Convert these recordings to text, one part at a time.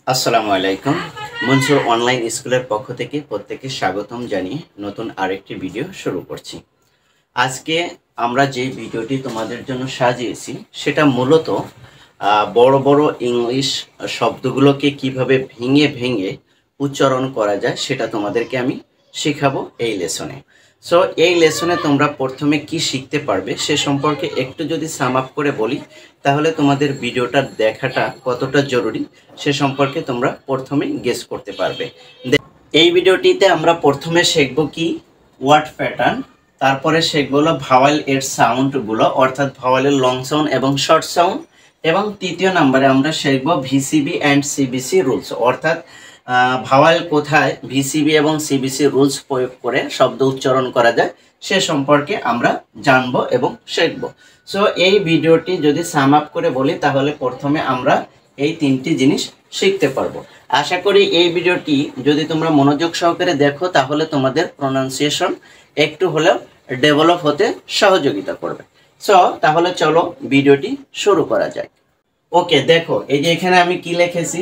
আসসালামু আলাইকুম। মনসুর অনলাইন স্কুলের পক্ষ থেকে প্রত্যেককে স্বাগতম জানিয়ে নতুন আরেকটি ভিডিও শুরু করছি। আজকে আমরা যে ভিডিওটি তোমাদের জন্য সাজিয়েছি সেটা মূলত বড় বড় ইংলিশ শব্দগুলোকে কিভাবে ভেঙে ভেঙে উচ্চারণ করা যায় সেটা তোমাদেরকে আমি শেখাবো এই লেসনে। সো এই লেসনে তোমরা প্রথমে কি শিখতে পারবে সে সম্পর্কে একটু যদি সাম আপ করে বলি, তাহলে তোমাদের ভিডিওটা দেখাটা কতটা জরুরি সে সম্পর্কে তোমরা প্রথমে গেস করতে পারবে। এই ভিডিওটিতে আমরা প্রথমে শিখব কি ওয়ার্ড প্যাটার্ন, তারপরে শিখব হলো ভাওয়াল এর সাউন্ডগুলো, অর্থাৎ ভাওয়ালের লং সাউন্ড এবং শর্ট সাউন্ড, এবং তৃতীয় নম্বরে আমরা শিখব ভিসিবি অ্যান্ড সিবিসি রুলস, অর্থাৎ ভাওয়াল কোথায় ভিসিবি এবং সিবিসি রুলস প্রয়োগ করে শব্দ উচ্চারণ করা যায় সে সম্পর্কে আমরা জানবো এবং শিখব। সো এই ভিডিওটি যদি সাম আপ করে বলি তাহলে প্রথমে আমরা এই তিনটি জিনিস শিখতে পারবো। আশা করি এই ভিডিওটি যদি তোমরা মনোযোগ সহকারে দেখো তাহলে তোমাদের প্রোনাউন্সিয়েশন একটু হলেও ডেভেলপ হতে সহযোগিতা করবে। সো তাহলে চলো ভিডিওটি শুরু করা যায়। ওকে, দেখো এই যে এখানে আমি কি লিখেছি,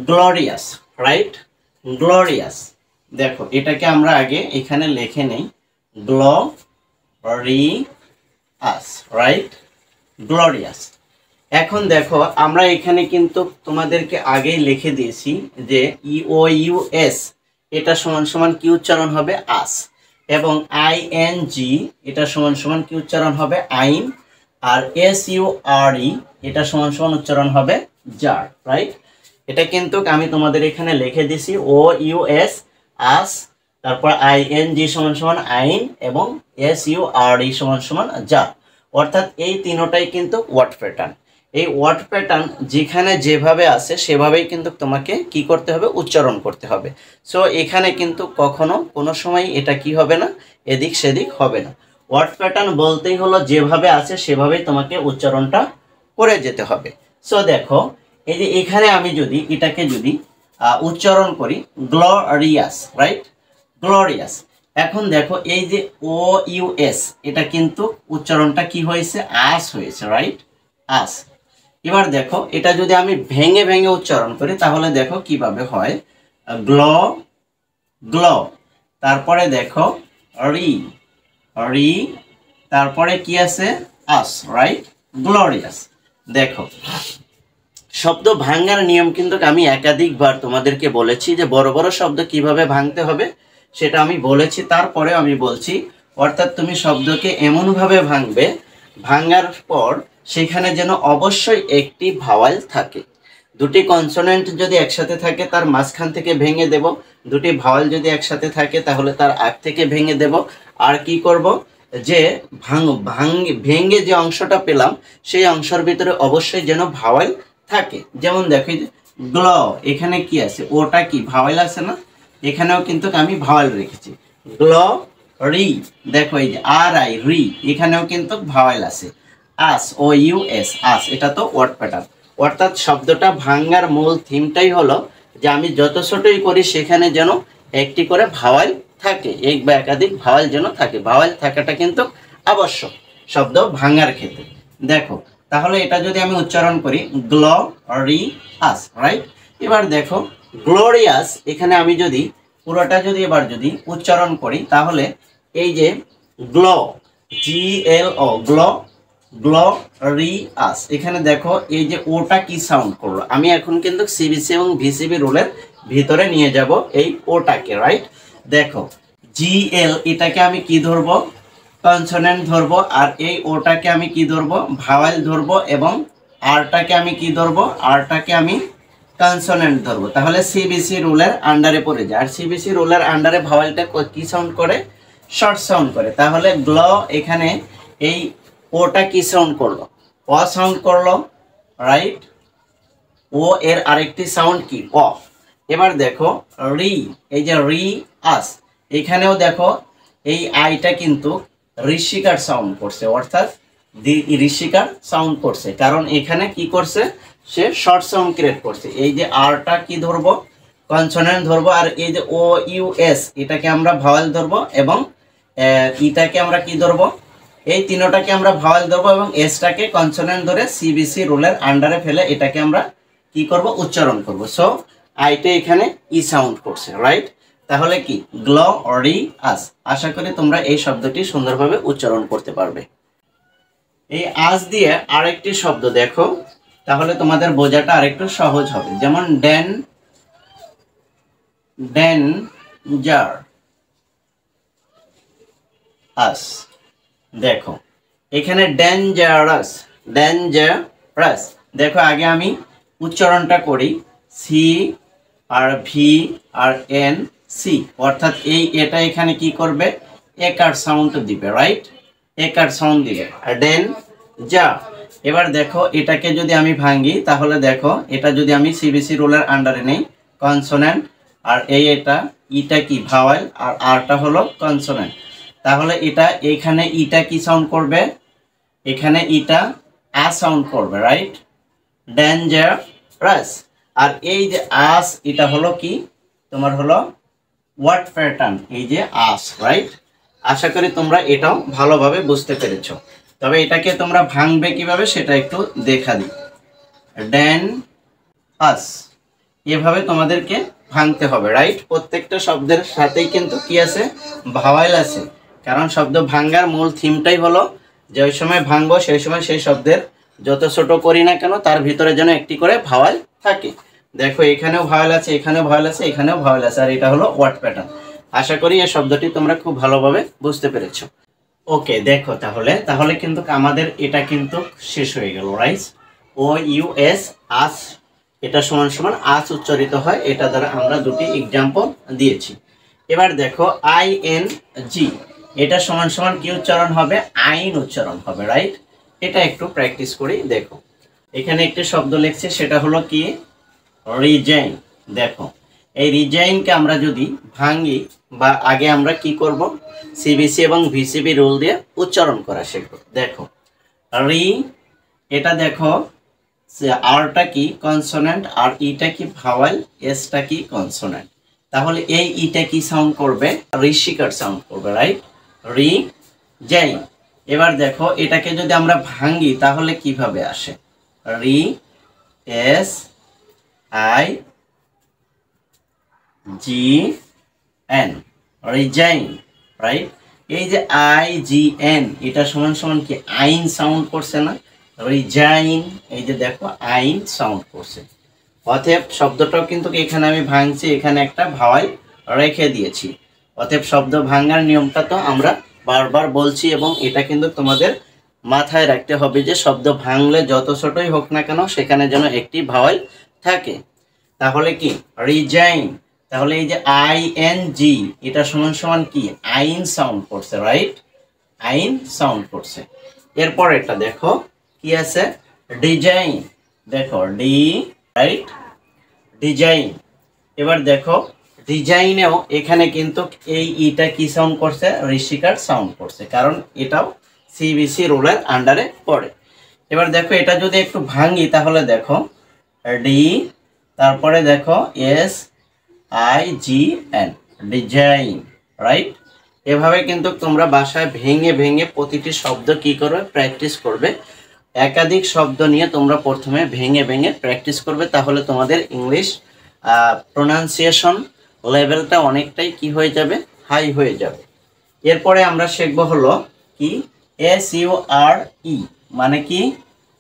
গ্লোরিয়াস, রাইট? গ্লোরিয়াস। দেখো এটাকে আমরা আগে এখানে লিখে নেই, গ্লোরিয়াস, রাইট? গ্লোরিয়াস। এখন দেখো আমরা এখানে কিন্তু তোমাদেরকে আগেই লিখে দিয়েছি যে ইউএস এটা সমান সমান কি উচ্চারণ হবে, আস, এবং আইএনজি এটা সমান সমান কি উচ্চারণ হবে, আইন, আর এসইউআরই এটা সমান সমান উচ্চারণ হবে জার, রাইট? এটা কিন্তু আমি তোমাদের এখানে লিখে দিছি ও ইউএস আস, তারপর আইএনজি সমান সমান আইন, এবং এসইউআরই সমান সমান জার, অর্থাৎ এই তিনটাই কিন্তু ওয়ার্ড প্যাটার্ন। এই ওয়ার্ড প্যাটার্ন যেখানে যেভাবে আছে সেভাবেই কিন্তু তোমাকে কি করতে হবে, উচ্চারণ করতে হবে। সো এখানে কিন্তু কখনো কোনো সময় এটা কি হবে না, এদিক সেদিক হবে না। ওয়ার্ড প্যাটার্ন বলতেই হলো যেভাবে আছে সেভাবেই তোমাকে উচ্চারণটা করে যেতে হবে। সো দেখো এই যে এখানে আমি যদি এটাকে যদি উচ্চারণ করি গ্লোরিয়াস, রাইট? গ্লোরিয়াস। এখন দেখো এই যে ও ইউএস এটা কিন্তু উচ্চারণটা কি হয়েছে, আস হয়েছে, রাইট? আস। এবার দেখো এটা যদি আমি ভেঙে ভেঙে উচ্চারণ করি তাহলে দেখো কিভাবে হয়, গ্লো, গ্লো, তারপরে দেখো রি, রি, তারপরে কি আছে, আস, রাইট? গ্লোরিয়াস। দেখো শব্দ ভাঙার নিয়ম কিন্তু আমি একাধিকবার তোমাদেরকে বলেছি যে বড় বড় শব্দ কিভাবে ভাঙতে হবে সেটা আমি বলেছি, তারপরে আমি বলছি, অর্থাৎ তুমি শব্দকে এমনভাবে ভাঙবে, ভাঙার পর সেখানে যেন অবশ্যই একটি ভাওয়াল থাকে। দুটি কনসোনেন্ট যদি একসাথে থাকে তার মাঝখান থেকে ভেঙে দেব, দুটি ভাওয়াল যদি একসাথে থাকে তাহলে তার আগ থেকে ভেঙে দেব। আর কি করব, যে ভেঙে যে অংশটা পেলাম সেই অংশের ভিতরে অবশ্যই যেন ভাওয়াল থাকে। যেমন দেখো গ্ল, এখানে কি আছে, ওটা কি ভাওয়াল আছে না, এখানেও কিন্তু আমি ভাওয়াল রেখেছি। গ্ল রি, দেখো এই যে আর আই, রি, এখানেও কিন্তু ভাওয়াল আছে। আস, ও ইউএস, আস, এটা তো ওয়ার্ড প্যাটার্ন। অর্থাৎ শব্দটা ভাঙার মূল থিমটাই হলো যে আমি যত ছোটই করি সেখানে যেন একটি করে ভাওয়াল থাকে, এক বা একাধিক ভাওয়াল যেন থাকে। ভাওয়াল থাকাটা কিন্তু আবশ্যক শব্দ ভাঙার ক্ষেত্রে। দেখো তাহলে এটা যদি আমি উচ্চারণ করি গ্লোরিয়াস, রাইট? এবার দেখো গ্লোরিয়াস, এখানে আমি যদি পুরোটা যদি এবার যদি উচ্চারণ করি তাহলে এই যে গ্লো, জিএলও, গ্লো, গ্লোরিয়াস, এখানে দেখো এই যে ওটা কি সাউন্ড করলো, আমি এখন কিন্তু সিবিসি এবং ভিসিবি রুলের ভিতরে নিয়ে যাব এই ওটাকে, রাইট? দেখো জিএল এটাকে আমি কি ধরবো, কনসোনেন্ট ধরবো, আর এই ওটাকে আমি কি ধরবো, ভাওয়াল ধরবো, এবং আরটাকে আমি কি ধরবো, আরটাকে আমি কনসোনেন্ট ধরবো। তাহলে সিবিসি রুলের আন্ডারে পড়ে যায়। আর সিবিসি রুলের আন্ডারে ভাওয়ালটা কি সাউন্ড করে, শর্ট সাউন্ড করে। তাহলে গ্ল, এখানে এই ওটা কি সাউন্ড করলো, অ সাউন্ড করলো, রাইট? ও এর আরেকটি সাউন্ড কি, অ। এবার দেখো রি, এই যে রি আস, এখানেও দেখো এই আইটা কিন্তু ঋষিকার সাউন্ড করছে, অর্থাৎ ঋষিকার সাউন্ড করছে, কারণ এখানে কি করছে, সে শর্ট সাউন্ড ক্রিয়েট করছে। এই যে আরটা কি ধরবো, কনসোনেন্ট ধরবো, আর এই যে ও ইউএস এটাকে আমরা ভাওয়াল ধরবো, এবং ইটাকে আমরা কি ধরবো, এই তিনটাকে আমরা ভাওয়াল ধরবো, এবং এসটাকে কনসোনেন্ট ধরে সিবিসি রুলের আন্ডারে ফেলে এটাকে আমরা কি করব, উচ্চারণ করব। সো আইটা এখানে ই সাউন্ড করছে, রাইট? তাহলে কি গ্লোরিয়াস। আশা করি তোমরা এই শব্দটি সুন্দরভাবে উচ্চারণ করতে পারবে। এই আজ দিয়ে আরেকটি শব্দ দেখো, তাহলে তোমাদের বোঝাটা আরেকটু সহজ হবে। যেমন ডেঞ্জার আস। দেখো এখানে ডেঞ্জারাস, ডেঞ্জারাস। দেখো আগে আমি উচ্চারণটা করি, সি আর ভি আর এন সি, অর্থাৎ এটা এখানে কি করবে, একার সাউন্ড দিবে, রাইট? একার সাউন্ড দিবে। আর ডেঞ্জার। এবার দেখো এটাকে যদি আমি ভাঙি, তাহলে দেখো এটা যদি আমি সিবিসি রুলের আন্ডারে নেই, কনসোনেন্ট, আর ইটা কি ভাওয়েল, আর আরটা হলো কনসোনেন্ট। তাহলে এটা এখানে ইটা কি সাউন্ড করবে, এখানে ইটা আ সাউন্ড করবে, রাইট? ডেঞ্জারাস। আর এই যে আস, এটা হলো কি তোমার হলো ওয়ার্ড প্যাটার্ন, এই যে আস, রাইট? আশা করি তোমরা এটাও ভালোভাবে বুঝতে পেরেছো। তবে এটাকে তোমরা ভাঙবে কিভাবে সেটা একটু দেখা দিই। ডেন আস, এভাবে তোমাদেরকে ভাঙতে হবে, রাইট? প্রত্যেকটা শব্দের সাথেই কিন্তু কি আছে, ভাওয়েল আছে। কারণ শব্দ ভাঙ্গার মূল থিমটাই হলো যে ওই সময় ভাঙবো সেই সময় সেই শব্দের যত ছোট করি না কেন তার ভিতরে যেন একটি করে ভাওয়েল থাকে। দেখো এখানেও ভাওয়েল আছে, এখানেও ভাওয়েল আছে, এখানেও ভাওয়েল আছে, আর এটা হলো ওয়ার্ড প্যাটার্ন। আশা করি এই শব্দটি তোমরা খুব ভালোভাবে বুঝতে পেরেছো। ওকে, দেখো তাহলে কিন্তু আমাদের এটা কিন্তু শেষ হয়ে গেল, রাইট? ও ইউ এস আস, এটা সমান সমান আস উচ্চারিত হয়। এটা দ্বারা আমরা দুটি এক্সাম্পল দিয়েছি। এবার দেখো আই এন জি, এটা সমান সমান কি উচ্চারণ হবে, আইন উচ্চারণ হবে, রাইট? এটা একটু প্র্যাকটিস করি। দেখো এখানে একটি শব্দ লিখছে, সেটা হলো কি রিজাইন। দেখো এই রিজাইনকে আমরা যদি ভাঙি, বা আগে আমরা কি করব, সিবিসি এবং ভিসিবি রুল দিয়ে উচ্চারণ করা শিখব। দেখো রি, এটা দেখো আরটা কি কনসোনেন্ট, আর ইটা কি ভাওয়েল, এসটা কি কনসোনেন্ট। তাহলে এই ইটা কি সাউন্ড করবে, ঋষিকার সাউন্ড করবে, রাইট? রি যাই। এবার দেখো এটাকে যদি আমরা ভাঙি তাহলে কিভাবে আসে, রি S I G N, resign, right? এই যে আই জি এন, এটা সমান সমান কি আইন সাউন্ড করছে না, রিজাইন। এই যে দেখো আইন সাউন্ড করছে। অতএব শব্দটাও কিন্তু এখানে আমি ভাঙছি, এখানে একটা ভাওয়েল রেখে দিয়েছি। অতএব শব্দ ভাঙার নিয়মটা তো আমরা বারবার বলছি, এবং এটা কিন্তু তোমাদের মাথায় রাখতে হবে যে শব্দ ভাঙলে যত ছোটই হোক না কেন সেখানে যেন একটি ভাওয়েল থাকে। তাহলে কি রিজাইন, তাহলে এই যে আই এন জি, এটা সমান সমান কি আইন সাউন্ড করছে, রাইট? আইন সাউন্ড করছে। এরপর এটা দেখো কি আছে, ডিজাইন। দেখো ডি, রাইট? ডিজাইন। এবার দেখো ডিজাইনেও এখানে কিন্তু এই ইটা কি সাউন্ড করছে, ঋষিকার সাউন্ড করছে, কারণ এটাও সিবিসি রুলের আন্ডারে পড়ে। এবার দেখো এটা যদি একটু ভাঙি, তাহলে দেখো ডি, তারপরে দেখো S I G N, design, right? এভাবে কিন্তু তোমরা বাসায় ভেঙে ভেঙে প্রতিটি শব্দ কি করবে, প্র্যাকটিস করবে। একাধিক শব্দ নিয়ে তোমরা প্রথমে ভেঙে ভেঙে প্র্যাকটিস করবে, তাহলে তোমাদের ইংলিশ প্রোনাউন্সিয়েশন লেভেলটা অনেকটাই কি হয়ে যাবে, হাই হয়ে যাবে। এরপরে আমরা শিখবো হলো কি SURE, মানে কি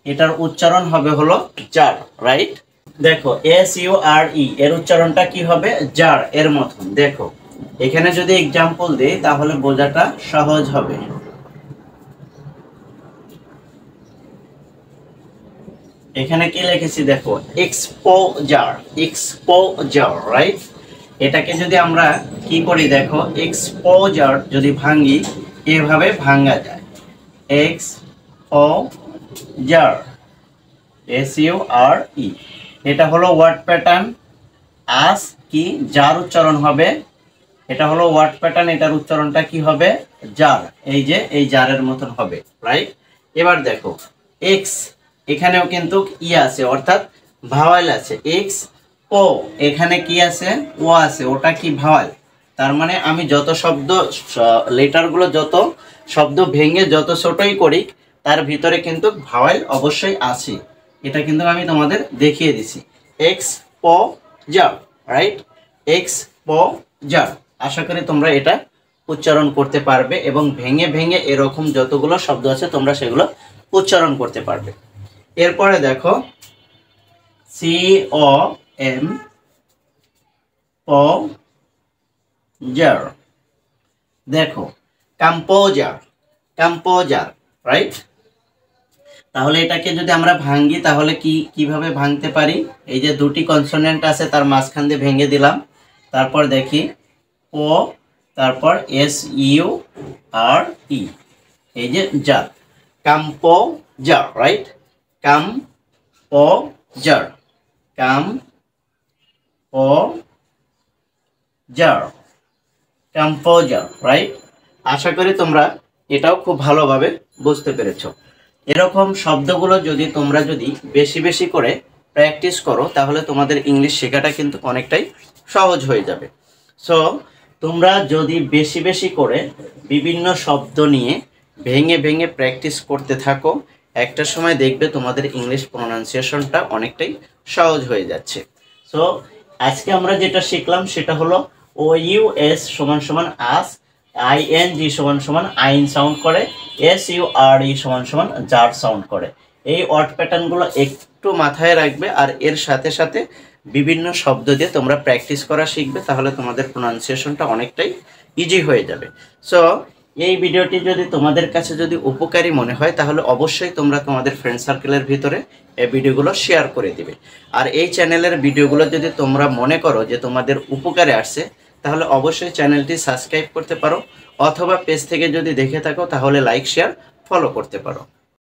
এটার উচ্চারণ হবে হলো জার, রাইট? দেখো SURE এর উচ্চারণটা কি হবে, জার এর মতন। দেখো এখানে যদি এক্সাম্পল দেই তাহলে বোঝাটা সহজ হবে। এখানে কি লিখেছি দেখো, এক্সপোজার, এক্সপোজার, রাইট? এটাকে যদি আমরা কি করি, দেখো এক্সপোজার যদি ভাঙি এভাবে ভাঙা যায়, এক্সপোজার, SURE। এটা হলো ওয়ার্ড প্যাটার্ন। আস কি জার উচ্চারণ হবে, এটা হলো ওয়ার্ড প্যাটার্ন, এটার উচ্চারণটা কি হবে, জার। এই যে এই জারের মতন হবে, রাইট? এবার দেখো এক্স, এখানেও কিন্তু ই আছে, অর্থাৎ ভাওয়েল আছে। এক্স ও, এখানে কি আছে, ও আছে, ওটা কি ভাওয়েল। তার মানে আমি যত শব্দ লেটারগুলো যত শব্দ ভেঙে যত ছোটই করি তার ভিতরে কিন্তু ভাওয়েল অবশ্যই আছে। এটা কিন্তু আমি তোমাদের দেখিয়ে দিছি, এক্স প জার। Right, exposure. আশা করি তোমরা এটা উচ্চারণ করতে পারবে এবং ভেঙে ভেঙে এরকম যতগুলো শব্দ আছে তোমরা সেগুলো উচ্চারণ করতে পারবে। এরপরে দেখো কম্পোজার, দেখো কম্পোজার, কম্পোজার, রাইট। তাহলে এটাকে যদি আমরা ভাঙি তাহলে কিভাবে ভাঙতে পারি? এই যে দুটি কনসোনেন্ট আছে তার মাঝখান দিয়ে ভেঙে দিলাম, তারপর দেখি ও, তারপর এস ইউ আর ই, এই যে জার, composer, right, composer, composer, composer, right. আশা করি তোমরা এটাও খুব ভালোভাবে বুঝতে পেরেছো। এরকম শব্দগুলো তোমরা যদি বেশি বেশি করে প্র্যাকটিস করো তাহলে তোমাদের ইংলিশ শেখাটা কিন্তু অনেকটাই সহজ হয়ে যাবে। সো তোমরা যদি বেশি বেশি করে বিভিন্ন শব্দ নিয়ে ভেঙে ভেঙে প্র্যাকটিস করতে থাকো, একটা সময় দেখবে তোমাদের ইংলিশ প্রোনাউন্সিয়েশনটা অনেকটাই সহজ হয়ে যাচ্ছে। সো আজকে আমরা যেটা শিখলাম সেটা হলো ও ইউ এস সমান সমান আস, আইএনজি সমান সমান আইন সাউন্ড করে, এস ইউ আর ই সমান সমান জার সাউন্ড করে। এই ওয়ার্ড প্যাটার্নগুলো একটু মাথায় রাখবে আর এর সাথে সাথে বিভিন্ন শব্দ দিয়ে তোমরা প্র্যাকটিস করা শিখবে, তাহলে তোমাদের প্রোনাউন্সিয়েশনটা অনেকটাই ইজি হয়ে যাবে। সো এই ভিডিওটি যদি তোমাদের কাছে যদি উপকারী মনে হয় তাহলে অবশ্যই তোমরা তোমাদের ফ্রেন্ড সার্কেলের ভিতরে এই ভিডিওগুলো শেয়ার করে দিবে। আর এই চ্যানেলের ভিডিওগুলো যদি তোমরা মনে করো যে তোমাদের উপকারে আসছে তাহলে অবশ্যই চ্যানেলটি সাবস্ক্রাইব করতে পারো, অথবা পেজ থেকে যদি দেখে থাকো তাহলে লাইক শেয়ার ফলো করতে পারো।